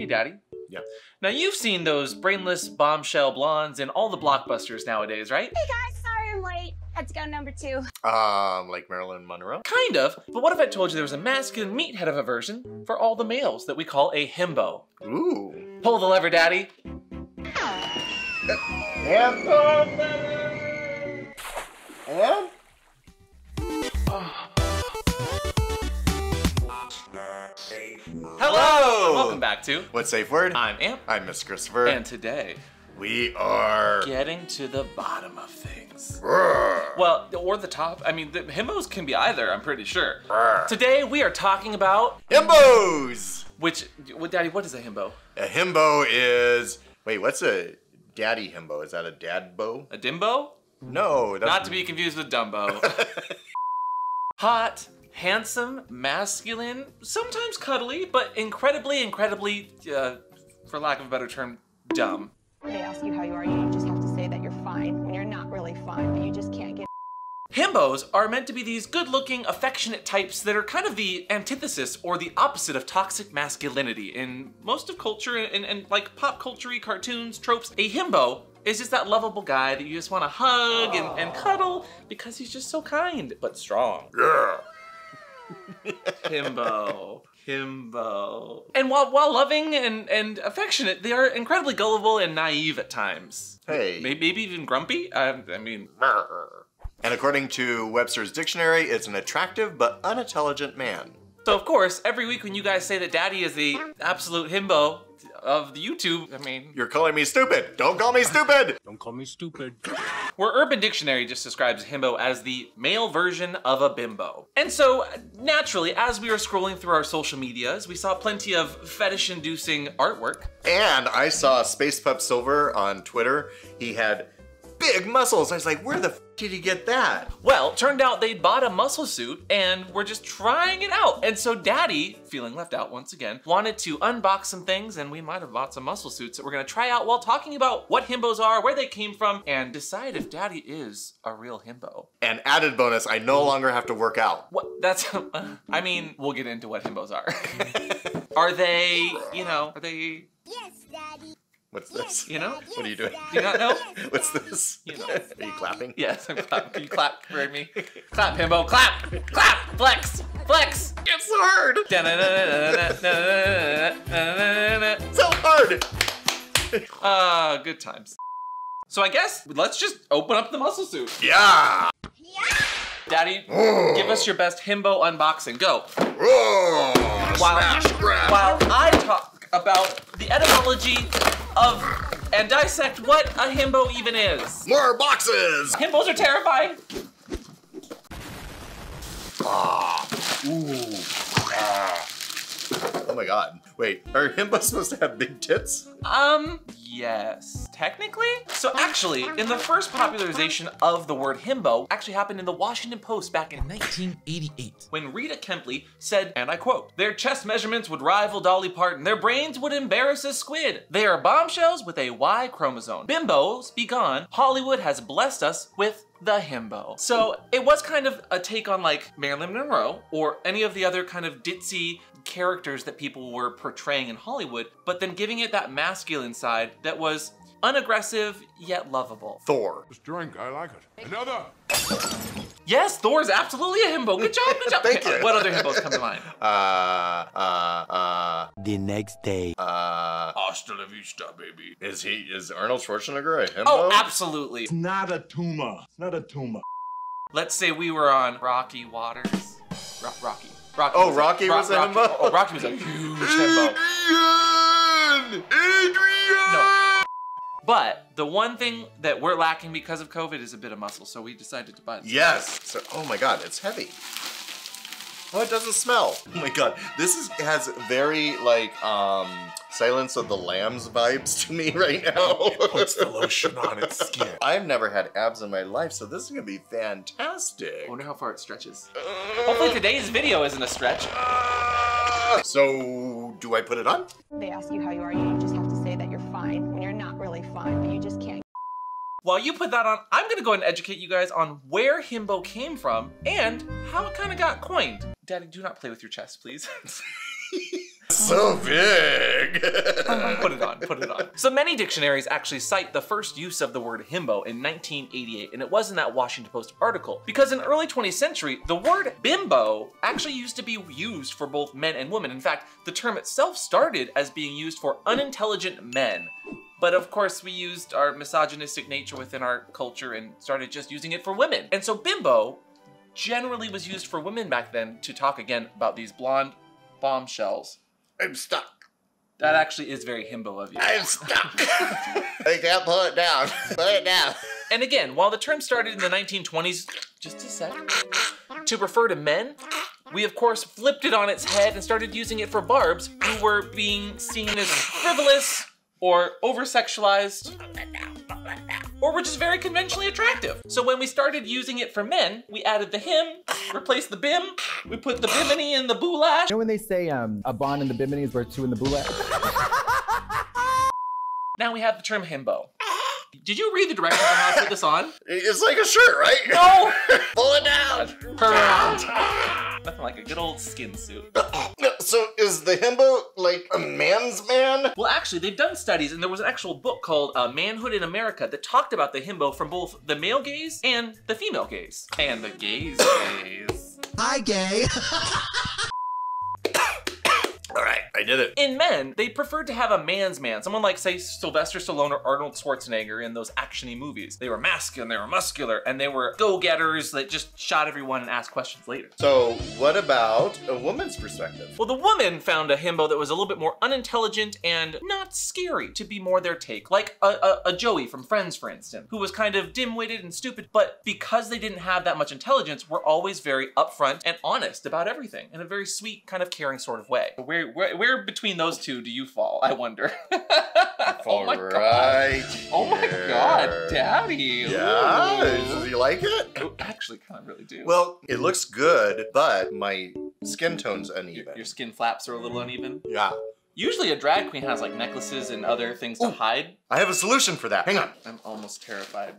Hey, Daddy. Yeah. Now, you've seen those brainless bombshell blondes in all the blockbusters nowadays, right? Hey guys, sorry I'm late. Had to go number 2. Like Marilyn Monroe? Kind of. But what if I told you there was a masculine meathead of a version for all the males that we call a himbo? Ooh. Pull the lever, Daddy. And Hello! Welcome back to What's Safe Word? I'm Amp. I'm Miss Christopher. And today, we are getting to the bottom of things. Brr. Well, or the top. I mean, the himbos can be either, I'm pretty sure. Brr. Today, we are talking about Himbos! Daddy, what is a himbo? A himbo is... Wait, what's a daddy himbo? Is that a dad bow? A dimbo? No, that's... Not to be confused with Dumbo. Hot, handsome, masculine, sometimes cuddly, but incredibly, for lack of a better term, dumb. They ask you how you are, you just have to say that you're fine when you're not really fine, but you just can't get. Himbos are meant to be these good-looking, affectionate types that are kind of the antithesis or the opposite of toxic masculinity. In most of culture and like pop culture-y cartoons, tropes, a himbo is just that lovable guy that you just want to hug and cuddle because he's just so kind, but strong. Yeah. Himbo. Himbo. And while loving and affectionate, they are incredibly gullible and naive at times. Hey. Maybe even grumpy? I mean... And according to Webster's dictionary, it's an attractive but unintelligent man. So of course, every week when you guys say that Daddy is the absolute himbo of the YouTube, I mean... You're calling me stupid! Don't call me stupid! Don't call me stupid. Where Urban Dictionary just describes a himbo as the male version of a bimbo. And so, naturally, as we were scrolling through our social medias, we saw plenty of fetish-inducing artwork. And I saw Space Pup Silver on Twitter. He had big muscles. I was like, where the f did he get that? Well, turned out they'd bought a muscle suit and were just trying it out. And so Daddy, feeling left out once again, wanted to unbox some things, and we might have bought some muscle suits that we're gonna try out while talking about what himbos are, where they came from, and decide if Daddy is a real himbo. And added bonus, I no longer have to work out. What? That's, I mean, we'll get into what himbos are. Are they, are they... Yes, Daddy. What's this? You know? What are you doing? Do you not know? What's this? You know. Are you clapping? Yes, I'm clapping. Can you clap for me? Clap, himbo, clap! Clap! Flex! Flex! It's so hard! So hard! Good times. So I guess let's just open up the muscle suit. Yeah! Daddy, give us your best himbo unboxing. Go. Smash, grab. While I talk about the etymology of and dissect what a himbo even is. More boxes! Himbos are terrifying. Ooh. Oh my god. Wait, are himbos supposed to have big tits? Yes, technically. So actually, in the first popularization of the word himbo actually happened in the Washington Post back in 1988, when Rita Kempley said, and I quote, "Their chest measurements would rival Dolly Parton. Their brains would embarrass a squid. They are bombshells with a Y chromosome. Bimbos be gone. Hollywood has blessed us with the himbo." So it was kind of a take on like Marilyn Monroe or any of the other kind of ditzy characters that people were portraying in Hollywood, but then giving it that masculine side that was unaggressive yet lovable. Thor. This drink, I like it. Another! Yes, Thor's absolutely a himbo. Good job, good job. Thank you. What other himbos come to mind? The next day. Hasta la vista, baby. Is Arnold Schwarzenegger a himbo? Oh, absolutely. It's not a tumor. It's not a tumor. Let's say we were on Rocky Waters. Rocky. Oh, Rocky was a himbo? Oh, Rocky was a huge himbo. Adrian! No. But the one thing that we're lacking because of COVID is a bit of muscle, so we decided to buy it. Yes. So, oh my god, it's heavy. Oh, it doesn't smell. Oh my god, this has very like Silence of the Lambs vibes to me right now. It puts the lotion on its skin. I've never had abs in my life, so this is gonna be fantastic. I wonder how far it stretches. Hopefully today's video isn't a stretch. So, do I put it on? They ask you how you are, you just have to say that you're fine when you're not really fine, but you just can't. While you put that on, I'm gonna go ahead and educate you guys on where himbo came from and how it kind of got coined. Daddy, do not play with your chest, please. So big. Put it on, put it on. So many dictionaries actually cite the first use of the word himbo in 1988, and it was in that Washington Post article. Because in the early 20th century, the word bimbo actually used to be used for both men and women. In fact, the term itself started as being used for unintelligent men. But of course, we used our misogynistic nature within our culture and started just using it for women. And so bimbo generally was used for women back then to talk again about these blonde bombshells. I'm stuck. That actually is very himbo of you. I'm stuck. I can't pull it down. Pull it down. And again, while the term started in the 1920s, just a sec, to refer to men, we of course flipped it on its head and started using it for barbs who were being seen as frivolous or over-sexualized, or were just very conventionally attractive. So when we started using it for men, we added the him, replaced the bim, we put the bimini in the boulash. You know when they say a bond in the bimini is worth two in the boulash? Now we have the term himbo. Did you read the directions on how to put this on? It's like a shirt, right? No! Pull it down. Turn around. Nothing like a good old skin suit. So is the himbo like a man's man? Well, actually, they've done studies, and there was an actual book called Manhood in America that talked about the himbo from both the male gaze and the female gaze. And the gaze gaze. Hi, gay. All right, I did it. In men, they preferred to have a man's man. Someone like, say, Sylvester Stallone or Arnold Schwarzenegger in those action-y movies. They were masculine, they were muscular, and they were go-getters that just shot everyone and asked questions later. So what about a woman's perspective? Well, the woman found a himbo that was a little bit more unintelligent and not scary to be more their take. Like a Joey from Friends, for instance, who was kind of dim-witted and stupid, but because they didn't have that much intelligence, were always very upfront and honest about everything in a very sweet, kind of caring sort of way. Where between those two do you fall, I wonder? Fall Oh my right. God. Oh my God, Daddy. Yeah, Ooh. do you like it? Oh, actually, kind of really do. Well, it looks good, but my skin tone's uneven. Your skin flaps are a little uneven. Yeah. Usually a drag queen has like necklaces and other things to hide. I have a solution for that. Hang on. I'm almost terrified.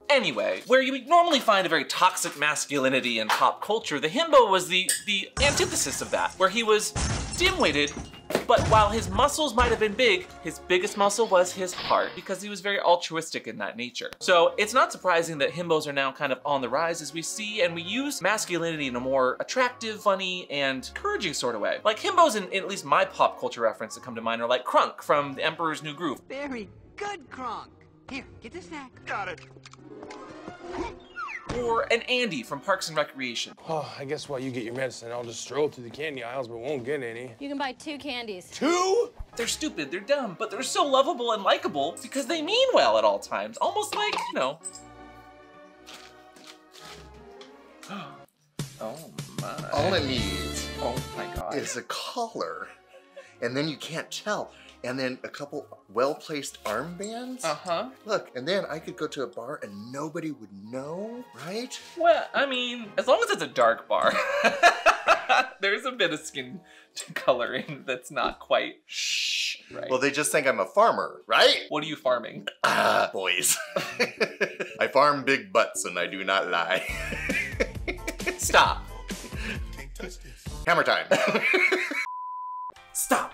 Anyway, where you would normally find a very toxic masculinity in pop culture, the himbo was the antithesis of that, where he was dim-witted, but while his muscles might have been big, his biggest muscle was his heart, because he was very altruistic in that nature. So it's not surprising that himbos are now kind of on the rise as we see, and we use masculinity in a more attractive, funny, and encouraging sort of way. Like himbos, in at least my pop culture reference that come to mind, are like Crunk from The Emperor's New Groove. Very good, Kronk. Here, get the snack. Got it. Or an Andy from Parks and Recreation. Oh, I guess while you get your medicine, I'll just stroll through the candy aisles, but won't get any. You can buy 2 candies. 2? They're stupid, they're dumb, but they're so lovable and likable because they mean well at all times. Almost like, you know. Oh my. All it needs Oh my God. is a collar, and then you can't tell. And then a couple well-placed armbands. Uh-huh. Look, and then I could go to a bar and nobody would know, right? Well, I mean, as long as it's a dark bar. There's a bit of skin coloring that's not quite shh, right? Well, they just think I'm a farmer, right? What are you farming? Ah, boys. I farm big butts and I do not lie. Stop. Hammer time. Stop.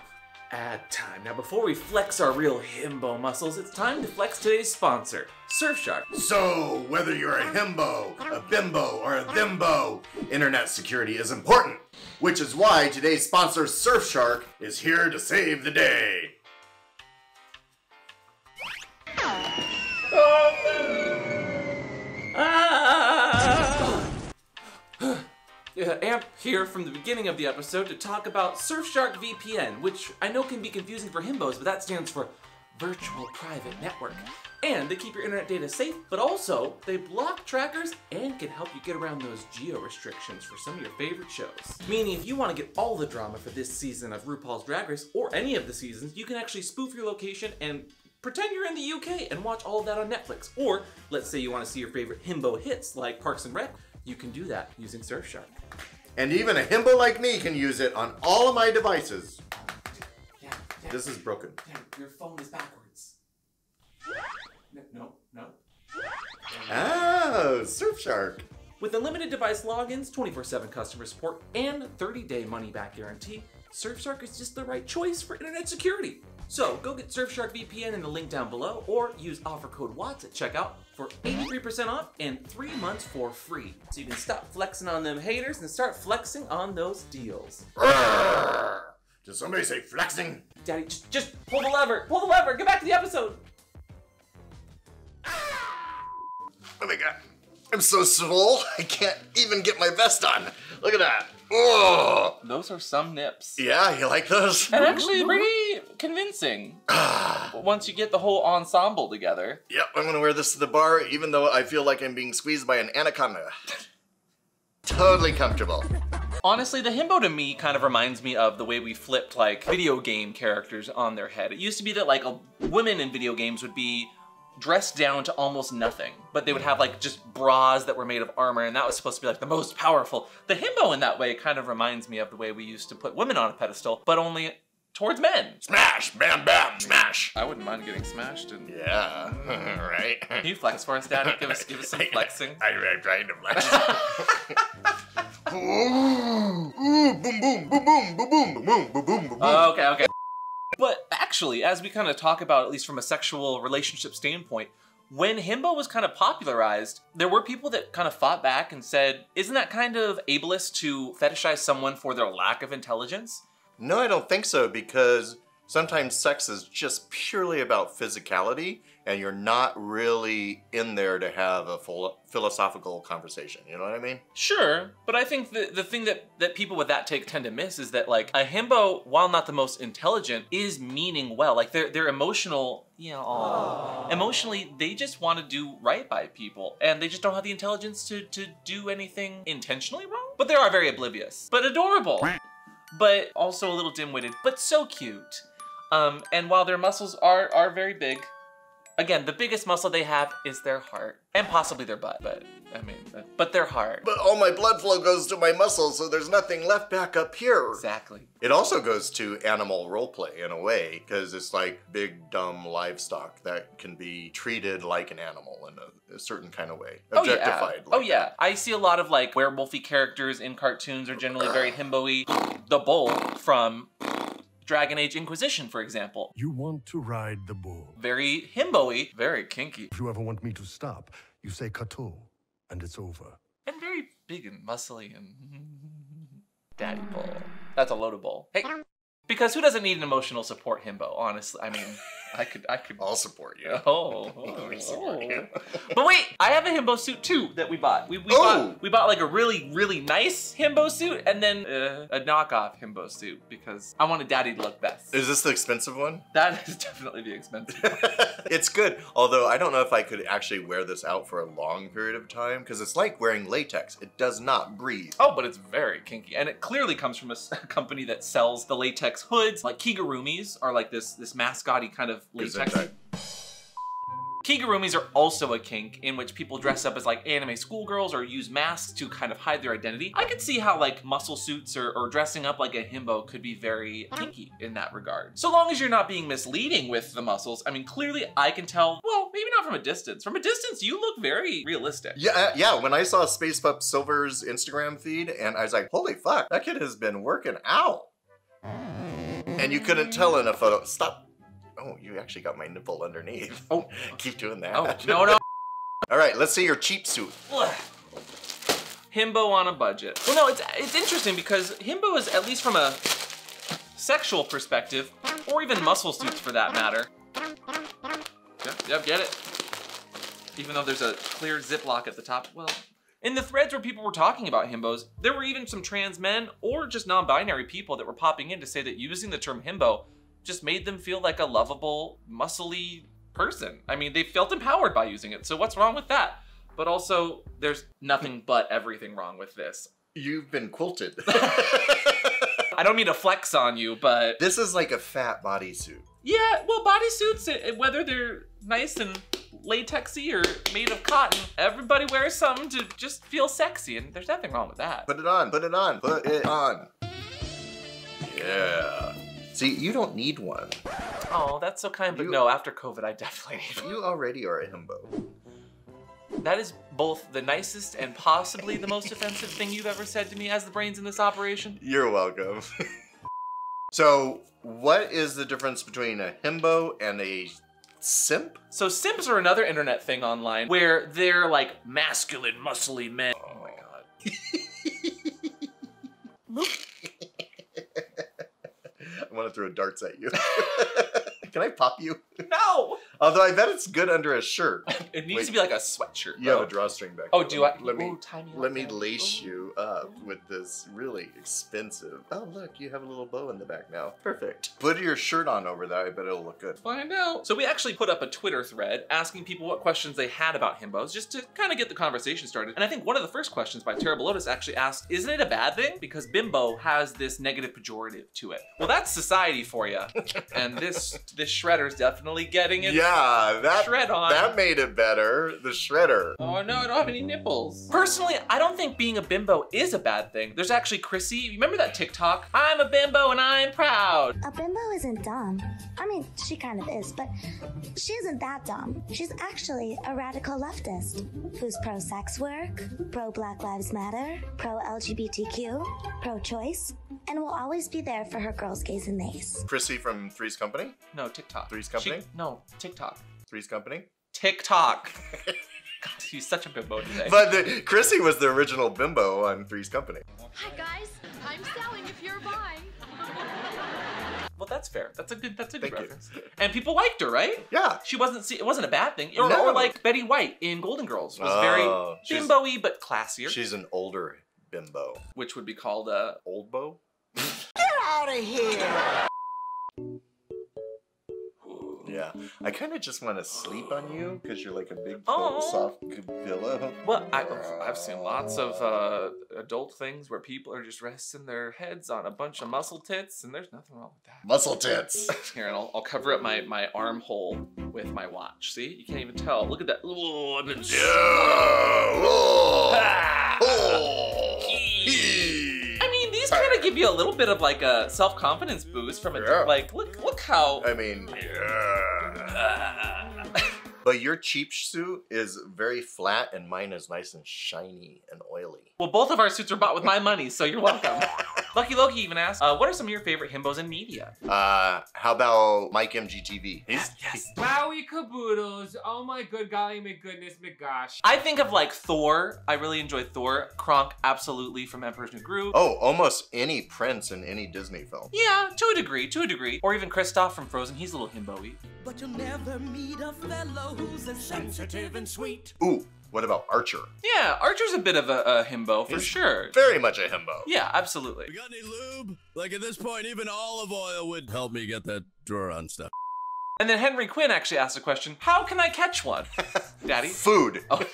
Ad time. Now before we flex our real himbo muscles, it's time to flex today's sponsor, Surfshark. So, whether you're a himbo, a bimbo, or a thimbo, internet security is important, which is why today's sponsor, Surfshark, is here to save the day. Amp here from the beginning of the episode to talk about Surfshark VPN, which I know can be confusing for himbos, but that stands for Virtual Private Network. And they keep your internet data safe, but also they block trackers and can help you get around those geo restrictions for some of your favorite shows. Meaning if you want to get all the drama for this season of RuPaul's Drag Race, or any of the seasons, you can actually spoof your location and pretend you're in the UK and watch all of that on Netflix. Or let's say you want to see your favorite himbo hits like Parks and Rec, you can do that using Surfshark. And even a himbo like me can use it on all of my devices. Yeah. This is broken. Yeah, your phone is backwards. No. Oh, Surfshark. With unlimited device logins, 24/7 customer support, and 30-day money-back guarantee, Surfshark is just the right choice for internet security. So go get Surfshark VPN in the link down below, or use offer code WATTS at checkout for 83% off and 3 months for free. So you can stop flexing on them haters and start flexing on those deals. Did somebody say flexing? Daddy, just pull the lever, get back to the episode. Oh my god, I'm so swole, I can't even get my vest on. Look at that. Oh. Those are some nips. Yeah, you like those? And actually pretty convincing. Once you get the whole ensemble together. Yep, I'm gonna wear this to the bar even though I feel like I'm being squeezed by an anaconda. Totally comfortable. Honestly, the himbo to me kind of reminds me of the way we flipped like video game characters on their head. It used to be that like women in video games would be dressed down to almost nothing, but they would have like just bras that were made of armor, and that was supposed to be like the most powerful. The himbo in that way kind of reminds me of the way we used to put women on a pedestal, but only towards men. Smash, bam, bam, smash. I wouldn't mind getting smashed. And Yeah, right? Can you flex for us, Daddy? Give us some flexing. I'm trying to flex. Ooh, ooh, boom, boom, boom, boom, boom, boom, boom, boom, boom, boom, boom. Okay. But actually, as we kind of talk about, at least from a sexual relationship standpoint, when himbo was kind of popularized, there were people that kind of fought back and said, isn't that kind of ableist to fetishize someone for their lack of intelligence? No, I don't think so, because sometimes sex is just purely about physicality, and you're not really in there to have a full philosophical conversation, you know what I mean? Sure, but I think the thing that people with that take tend to miss is that like a himbo, while not the most intelligent, is meaning well. Like they're emotional, emotionally, they just want to do right by people, and they just don't have the intelligence to do anything intentionally wrong. But they are very oblivious, but adorable. But also a little dim-witted, but so cute. And while their muscles are very big, again, the biggest muscle they have is their heart. And possibly their butt, but their heart. But all my blood flow goes to my muscles, so there's nothing left back up here. Exactly. It also goes to animal roleplay in a way, because it's like big, dumb livestock that can be treated like an animal in a certain kind of way. Objectified. Oh yeah. I see a lot of like werewolfy characters in cartoons are generally very himbo-y. The bull from Dragon Age Inquisition, for example. You want to ride the bull. Very himbo-y, very kinky. If you ever want me to stop, you say kato, and it's over. And very big and muscly and daddy bull. That's a loaded bull. Hey, because who doesn't need an emotional support himbo, honestly? I mean, I could. I'll support you. Support you. But wait, I have a himbo suit too that we bought. We bought like a really nice himbo suit and then a knockoff himbo suit because I wanted Daddy to look best. Is this the expensive one? That is definitely the expensive one. It's good, although I don't know if I could actually wear this out for a long period of time because it's like wearing latex. It does not breathe. Oh, but it's very kinky, and it clearly comes from a company that sells the latex hoods. Like kigurumis are like this mascot-y kind of latex. Kigurumis are also a kink in which people dress up as like anime schoolgirls or use masks to kind of hide their identity. I could see how like muscle suits or dressing up like a himbo could be very kinky in that regard. So long as you're not being misleading with the muscles. I mean, clearly I can tell, well, maybe not from a distance. From a distance, you look very realistic. Yeah, when I saw Space Pup Silver's Instagram feed and I was like, holy fuck, that kid has been working out. And you couldn't tell in a photo. Stop. Oh, you actually got my nipple underneath. Oh. Keep doing that. Oh, no. All right, let's see your cheap suit. Himbo on a budget. Well, no, it's interesting because himbo is, at least from a sexual perspective, or even muscle suits for that matter. Yep, get it. Even though there's a clear Ziploc at the top. Well, in the threads where people were talking about himbos, there were even some trans men or just non-binary people that were popping in to say that using the term himbo just made them feel like a lovable, muscly person. I mean, they felt empowered by using it, so what's wrong with that? But also, there's nothing but everything wrong with this. You've been quilted. I don't mean to flex on you, but... This is like a fat bodysuit. Yeah, well, bodysuits, whether they're nice and latexy or made of cotton, everybody wears something to just feel sexy, and there's nothing wrong with that. Put it on, put it on, put it on. Yeah. See, you don't need one. Oh, that's so kind, but no, after COVID, I definitely need one. You already are a himbo. That is both the nicest and possibly the most offensive thing you've ever said to me as the brains in this operation. You're welcome. So, what is the difference between a himbo and a simp? So simps are another internet thing online where they're like masculine, muscly men. Oh my god. I want to throw darts at you. Can I pop you? No! Although I bet it's good under a shirt. It needs to be like a sweatshirt. You have a drawstring back Oh, there. do I? Let me, Ooh, tie me up let me there. lace Ooh. you up with this really expensive. Oh, look, you have a little bow in the back now. Perfect. Put your shirt on over that. I bet it'll look good. Find out. So we actually put up a Twitter thread asking people what questions they had about himbos, just to kind of get the conversation started. And I think one of the first questions by Terrible Lotus actually asked, isn't it a bad thing? Because bimbo has this negative pejorative to it. Well, that's society for you. And this shredder's definitely getting it. Yeah, that Shred on. That made it better. The shredder. Oh no, I don't have any nipples. Personally, I don't think being a bimbo is a bad thing. There's actually Chrissy, remember that TikTok? I'm a bimbo and I'm proud. A bimbo isn't dumb. I mean, she kind of is, but she isn't that dumb. She's actually a radical leftist who's pro-sex work, pro-Black Lives Matter, pro-LGBTQ, pro-choice, and will always be there for her girls, gays, and nays. Chrissy from Three's Company? No, TikTok. Three's Company? No, TikTok. Three's Company? TikTok. God, he's such a bimbo today. But Chrissy was the original bimbo on Three's Company. Hi guys, I'm selling if you're buying. Well, that's fair. That's a good Thank you. reference. And people liked her, right? Yeah. She wasn't. It wasn't a bad thing. Or, No. or like Betty White in Golden Girls was Oh, very bimbo-y but classier. She's an older bimbo. Which would be called Old bow? Get out of here! Yeah. I kind of just want to sleep on you because you're like a big, Oh. soft pillow. Well, I've seen lots of adult things where people are just resting their heads on a bunch of muscle tits, and there's nothing wrong with that. Muscle tits. Here, and I'll cover up my armhole with my watch. See? You can't even tell. Look at that. Oh, I've been Yeah. I mean, these kind of give you a little bit of like a self-confidence boost from it. Yeah. Like, look how. I mean, but your cheap suit is very flat and mine is nice and shiny and oily. Well, both of our suits are bought with my money, so you're welcome. Lucky Loki even asked, what are some of your favorite himbos in media? How about Mike MGTV? Yes. Wowie caboodles. Oh my good golly McGoodness McGosh. I think of like Thor. I really enjoy Thor. Kronk, absolutely, from Emperor's New Groove. Oh, almost any prince in any Disney film. Yeah, to a degree. Or even Kristoff from Frozen. He's a little himbo-y. But you'll never meet a fellow who's as sensitive and sweet. Ooh, what about Archer? Yeah, Archer's a bit of a himbo for He's sure. Very much a himbo. Yeah, absolutely. You got any lube? Like at this point, even olive oil would help me get that drawer unstuck. And then Henry Quinn actually asked a question, how can I catch one? Daddy? Food. Oh.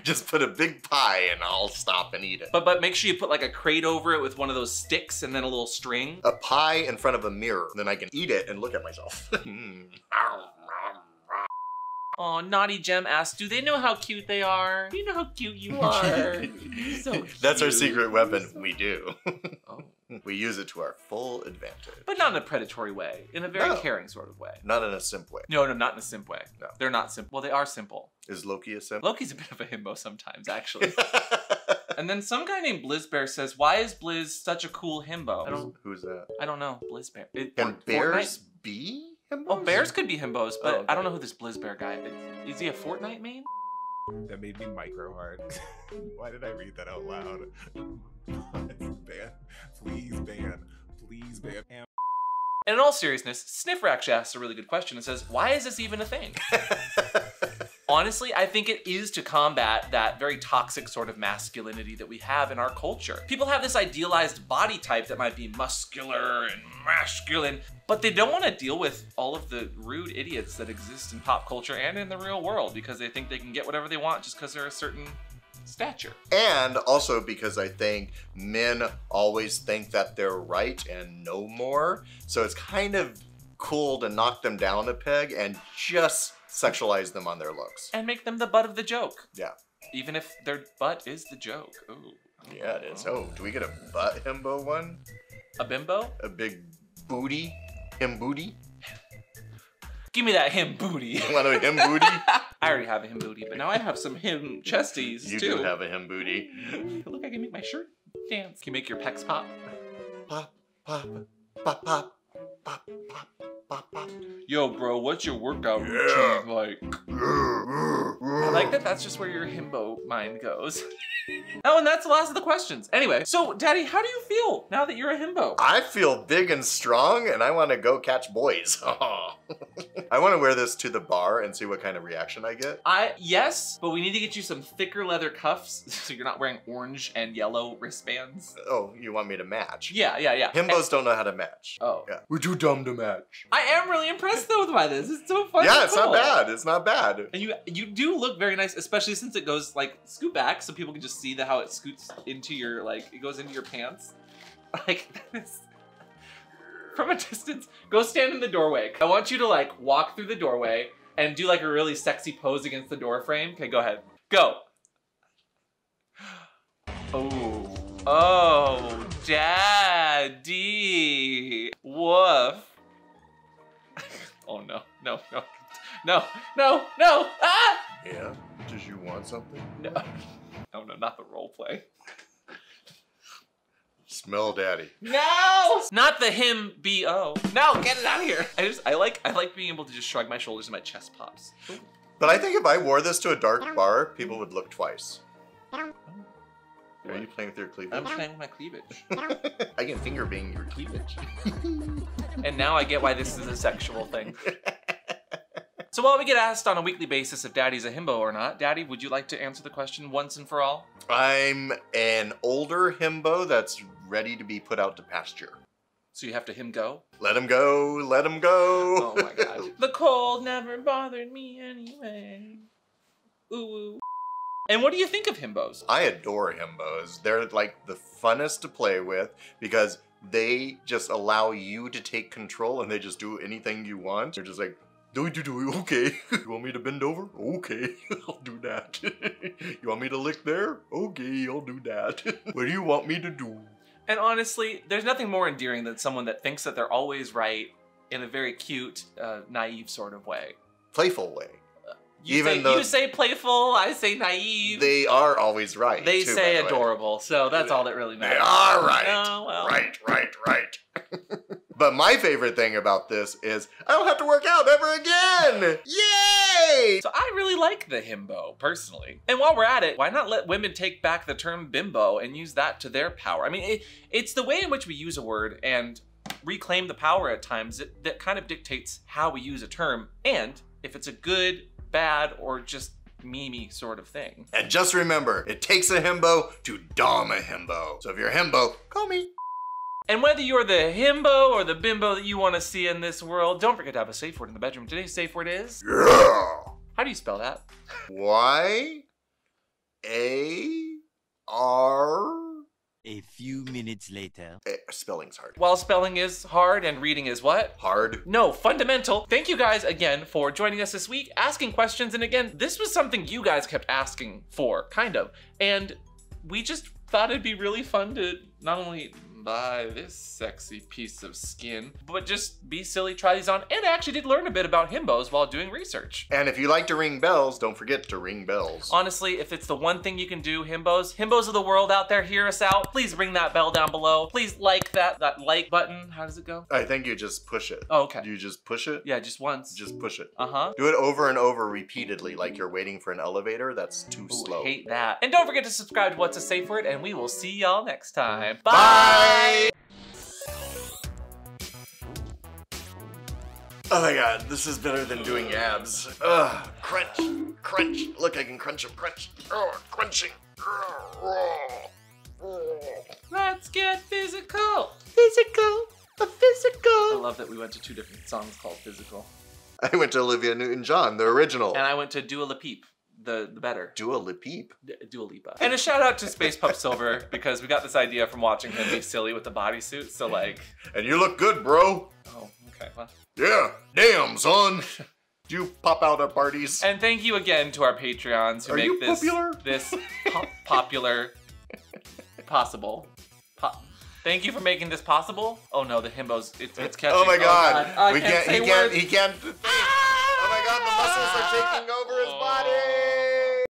Just put a big pie and I'll stop and eat it. But make sure you put like a crate over it with one of those sticks and then a little string. A pie in front of a mirror. Then I can eat it and look at myself. Oh, Naughty Gem asked, do they know how cute they are? Do you know how cute you are? So cute. That's our secret weapon. We do. Oh. We use it to our full advantage. But not in a predatory way, in a very caring sort of way. Not in a simp way. No, not in a simp way. No. They're not simple. Well, they are simple. Is Loki a simp? Loki's a bit of a himbo sometimes, actually. And then some guy named Blizzbear says, why is Blizz such a cool himbo? Who's that? I don't know. Blizzbear. Can bears be himbos? Oh, bears could be himbos, but okay. I don't know who this Blizzbear guy is. Is he a Fortnite main? That made me micro hard. Why did I read that out loud? Ban. Please ban. Please ban. And in all seriousness, Sniffer actually asks a really good question and says, why is this even a thing? Honestly, I think it is to combat that very toxic sort of masculinity that we have in our culture. People have this idealized body type that might be muscular and masculine, but they don't want to deal with all of the rude idiots that exist in pop culture and in the real world because they think they can get whatever they want just because they're a certain stature. And also because I think men always think that they're right and know more. So it's kind of cool to knock them down a peg and just sexualize them on their looks. And make them the butt of the joke. Yeah. Even if their butt is the joke. Ooh. Yeah, it is. Oh, do we get a butt himbo one? A bimbo? A big booty? Him booty? Give me that him booty. You want a him booty? I already have a him booty, but now I have some him chesties You too. do have a him booty. Look, I can make my shirt dance. Can you make your pecs pop? Pop, pop, pop, pop. pop, pop, pop, pop. Yo, bro, what's your workout routine like? I like that that's just where your himbo mind goes. Oh, and that's the last of the questions. Anyway, so Daddy, how do you feel now that you're a himbo? I feel big and strong, and I want to go catch boys. I want to wear this to the bar and see what kind of reaction I get. Yes, but we need to get you some thicker leather cuffs so you're not wearing orange and yellow wristbands. Oh, you want me to match? Yeah. Himbos don't know how to match. Oh. Yeah. We're too dumb to match. I am really impressed though by this. It's so fun. Yeah, it's not bad. It's not bad. And you do look very nice, especially since it goes like scoot back so people can just see how it scoots into your, like, it goes into your pants. Like, this. From a distance, go stand in the doorway. I want you to like walk through the doorway and do like a really sexy pose against the door frame. Okay, go ahead. Go. Oh, Daddy. Woof. Oh no. Ah! Yeah, did you want something? No, not the role play. Smell daddy. No! Not the Himbo. No, get it out of here. I like being able to just shrug my shoulders and my chest pops. But I think if I wore this to a dark bar, people would look twice. Are you playing with your cleavage? I'm playing with my cleavage. I can finger bang your cleavage. And now I get why this is a sexual thing. So while we get asked on a weekly basis if Daddy's a himbo or not, Daddy, would you like to answer the question once and for all? I'm an older himbo that's ready to be put out to pasture. So you have to him go? Let him go, let him go. Oh my God. The cold never bothered me anyway. Ooh. And what do you think of himbos? I adore himbos. They're like the funnest to play with because they just allow you to take control and they just do anything you want. They're just like, okay. You want me to bend over? Okay, I'll do that. You want me to lick there? Okay, I'll do that. What do you want me to do? And honestly, there's nothing more endearing than someone that thinks that they're always right in a very cute, naive sort of way. Playful way. You say playful, I say naive. They are always right. They too, say adorable, so that's all that really matters. They are right. Oh, well. Right. But my favorite thing about this is I don't have to work out ever again. Yay! So I really like the himbo, personally. And while we're at it, why not let women take back the term bimbo and use that to their power? I mean, it's the way in which we use a word and reclaim the power at times that kind of dictates how we use a term and if it's a good, bad, or just meme-y sort of thing. And just remember, it takes a himbo to dom a himbo. So if you're a himbo, call me. And whether you're the himbo or the bimbo that you want to see in this world, don't forget to have a safe word in the bedroom. Today's safe word is... Yeah! How do you spell that? Y-A-R... A few minutes later. Spelling's hard. While spelling is hard and reading is what? Hard. No, fundamental. Thank you guys again for joining us this week, asking questions. And again, this was something you guys kept asking for, kind of. And we just thought it'd be really fun to not only buy this sexy piece of skin, but just be silly, try these on, and I actually did learn a bit about himbos while doing research. And if you like to ring bells, don't forget to ring bells. Honestly, if it's the one thing you can do, himbos of the world out there, hear us out. Please ring that bell down below. Please like that like button. How does it go? I think you just push it. Oh, okay. Do you just push it? Yeah, just once. Just push it. Uh-huh. Do it over and over repeatedly like you're waiting for an elevator. That's too slow. Hate that. And don't forget to subscribe to What's a Safe Word, and we will see y'all next time. Bye! Oh my God, this is better than doing abs. Ugh, crunch, crunch. Look, I can crunch them, crunch. Oh, crunching. Let's get physical. Physical. I love that we went to 2 different songs called Physical. I went to Olivia Newton-John, the original. And I went to Dua Lipa, the better. Dua Lipa? Dua Lipa. And a shout out to Space Pup Silver because we got this idea from watching him be silly with the bodysuit. So like. And you look good, bro. Oh, okay. Well. Yeah, damn, son. Do you pop out at parties? And thank you again to our Patreons who make this popular possible. Thank you for making this possible. Oh no, the himbos, it's catching. Oh my God. He can't. Oh my God, the muscles are taking over his body.